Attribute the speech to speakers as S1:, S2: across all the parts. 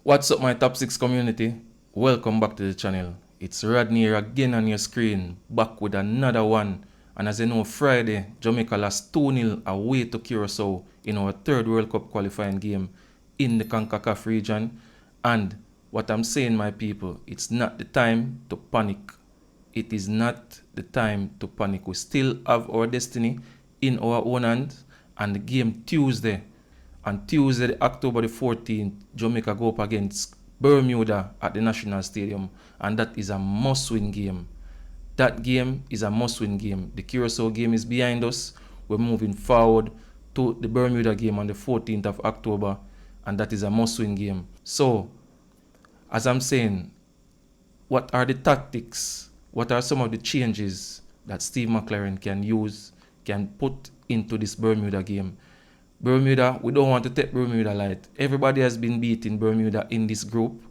S1: What's up, my top 6 community? Welcome back to the channel. It's Rodney here again on your screen, back with another one. And as you know, Friday, Jamaica lost 2-0 away to Curacao in our third World Cup qualifying game in the CONCACAF region. And what I'm saying, my people, it's not the time to panic. It is not the time to panic. We still have our destiny in our own hands, and the game Tuesday. On Tuesday, October the 14th, Jamaica go up against Bermuda at the National Stadium, and that is a must-win game. That game is a must-win game. The Curacao game is behind us. We're moving forward to the Bermuda game on the 14th of October, and that is a must-win game. So, as I'm saying, what are the tactics? What are some of the changes that Steve McLaren can use, can put into this Bermuda game? Bermuda, we don't want to take Bermuda light. Everybody has been beating Bermuda in this group.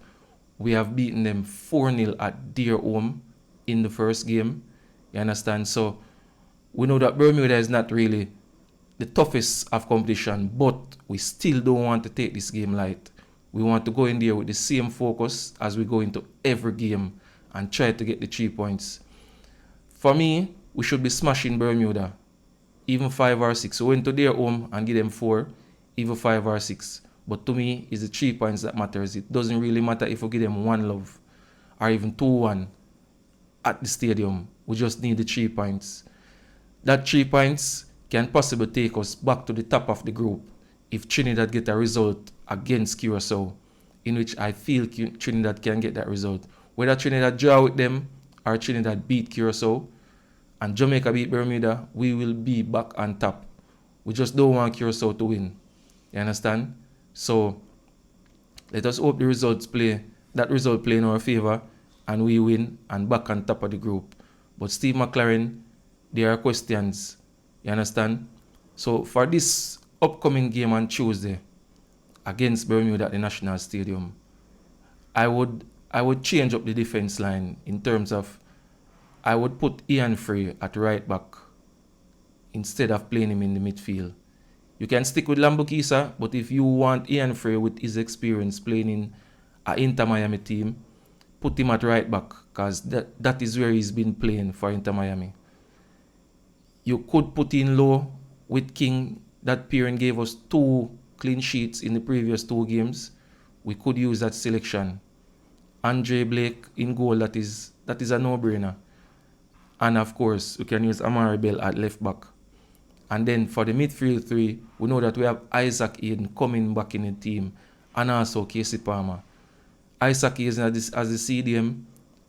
S1: We have beaten them 4-0 at their home in the first game. You understand? So we know that Bermuda is not really the toughest of competition, but we still don't want to take this game light. We want to go in there with the same focus as we go into every game and try to get the 3 points. For me, we should be smashing Bermuda. Even 5 or 6. We went to their home and give them 4, even 5 or 6. But to me, it's the 3 points that matters. It doesn't really matter if we give them 1-0 or even 2-1 at the stadium. We just need the 3 points. That 3 points can possibly take us back to the top of the group if Trinidad get a result against Curacao, in which I feel Trinidad can get that result. Whether Trinidad draw with them or Trinidad beat Curacao, and Jamaica beat Bermuda, we will be back on top. We just don't want Curacao to win. You understand? So let us hope the results play, that result play in our favor, and we win and back on top of the group. But Steve McLaren, there are questions. You understand? So for this upcoming game on Tuesday against Bermuda at the National Stadium, I would change up the defense line in terms of I would put Ian Frey at right back instead of playing him in the midfield. You can stick with Lambukisa, but if you want Ian Frey with his experience playing in an Inter Miami team, put him at right back, because that is where he's been playing for Inter Miami. You could put in low with King. That pairing gave us 2 clean sheets in the previous 2 games. We could use that selection. Andre Blake in goal, that is a no-brainer. And of course, we can use Amari Bell at left back. And then for the midfield 3, we know that we have Isaac Aiden coming back in the team, and also Casey Palmer. Isaac is as the CDM,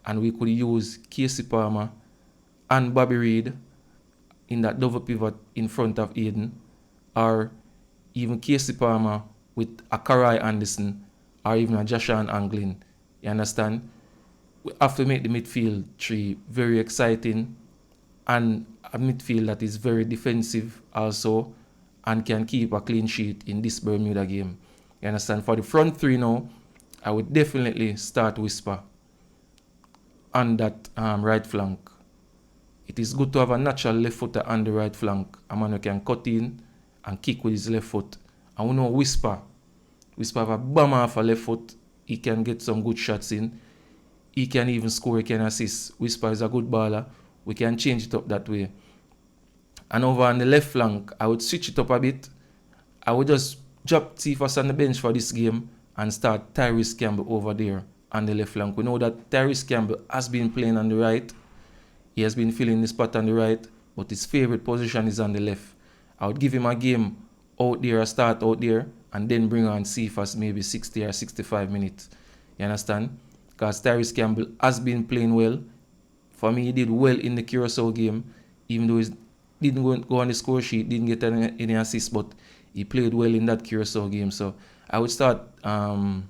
S1: and we could use Casey Palmer and Bobby Reid in that double pivot in front of Aiden, or even Casey Palmer with a Karai Anderson, or even a Joshua Anglin. You understand? We have to make the midfield 3 very exciting, and a midfield that is very defensive also and can keep a clean sheet in this Bermuda game. You understand? For the front 3 now, I would definitely start Whisper on that right flank. It is good to have a natural left footer on the right flank. A man who can cut in and kick with his left foot. And we know Whisper have a bomb off a left foot. He can get some good shots in. He can even score, he can assist. Whisper is a good baller. We can change it up that way. And over on the left flank, I would switch it up a bit. I would just drop Tifas on the bench for this game and start Tyrese Campbell over there on the left flank. We know that Tyrese Campbell has been playing on the right. He has been filling the spot on the right, but his favorite position is on the left. I would give him a game out there, a start out there, and then bring on Tifas maybe 60 or 65 minutes. You understand? Because Tyrese Campbell has been playing well. For me, he did well in the Curacao game, even though he didn't go on the score sheet, didn't get any assists, but he played well in that Curacao game. So I would start Tyrese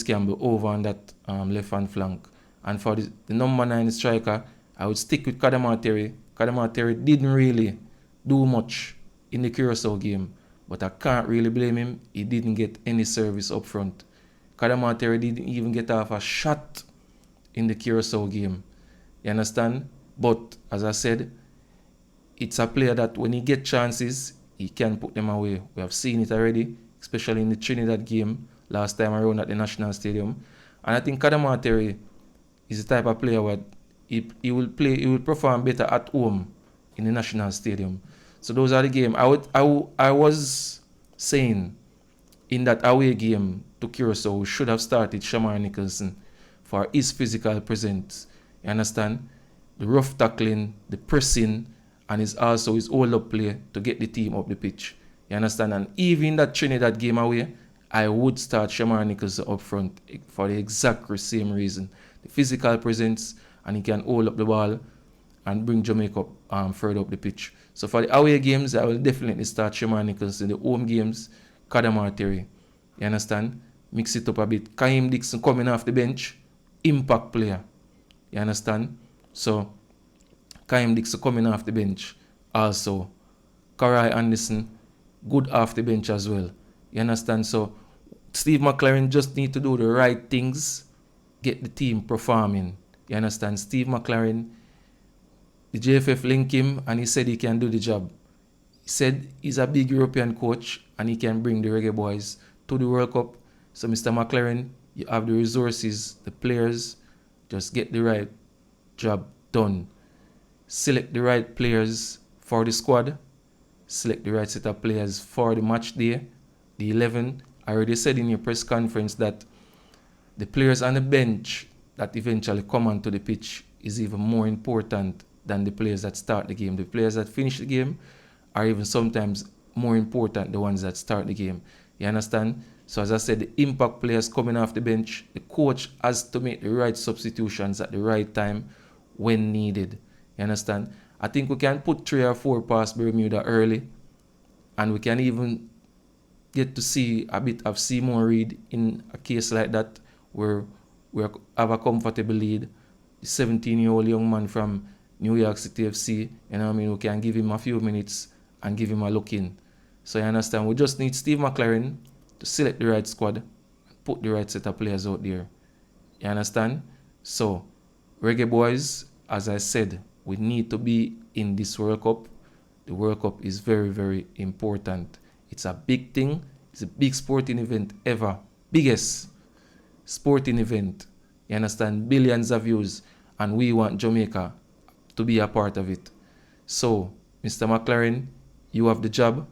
S1: Campbell over on that left-hand flank. And for the number 9 striker, I would stick with Kadama Terry. Kadama Terry didn't really do much in the Curacao game, but I can't really blame him. He didn't get any service up front. Kadama Terry didn't even get off a shot in the Curacao game. You understand? But as I said, it's a player that when he gets chances, he can put them away. We have seen it already, especially in the Trinidad game last time around at the National Stadium. And I think Kadamateri is the type of player where he will perform better at home in the National Stadium. So those are the games. I was saying in that away game to Curacao, we should have started Shamar Nicholson for his physical presence. You understand? The rough tackling, the pressing, and is also his hold-up play to get the team up the pitch. You understand? And even that Trinidad game away, I would start Shamar Nicholson up front for the exact same reason. The physical presence, and he can hold up the ball and bring Jamaica further up the pitch. So for the away games, I will definitely start Shamar Nicholson. The home games, Kadamateri. You understand? Mix it up a bit. Kaim Dixon coming off the bench, impact player. You understand? So, Kaim Dixon coming off the bench also. Karai Anderson, good off the bench as well. You understand? So, Steve McLaren just need to do the right things, get the team performing. You understand? Steve McLaren, the JFF linked him and he said he can do the job. He said he's a big European coach and he can bring the Reggae Boyz to the World Cup. So, Mr. McLaren, you have the resources, the players, just get the right job done. Select the right players for the squad. Select the right set of players for the match day. The 11. I already said in your press conference that the players on the bench that eventually come onto the pitch is even more important than the players that start the game. The players that finish the game are even sometimes more important than the ones that start the game. You understand? So as I said, the impact players coming off the bench, the coach has to make the right substitutions at the right time when needed. You understand? I think we can put 3 or 4 past Bermuda early, and we can even get to see a bit of Seymour Reid in a case like that where we have a comfortable lead. The 17-year-old young man from New York City FC, you know what I mean? We can give him a few minutes and give him a look in. So you understand? We just need Steve McLaren to select the right squad and put the right set of players out there. You understand? So, Reggae Boyz, as I said, we need to be in this World Cup. The World Cup is very, very important. It's a big thing. It's a big sporting event ever. Biggest sporting event. You understand? Billions of views. And we want Jamaica to be a part of it. So, Mr. McLaren, you have the job.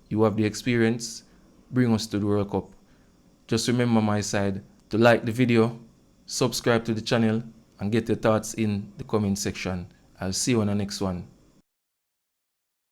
S1: You have the experience. Bring us to the World Cup. Just remember my side to like the video, subscribe to the channel, and get your thoughts in the comment section. I'll see you on the next one.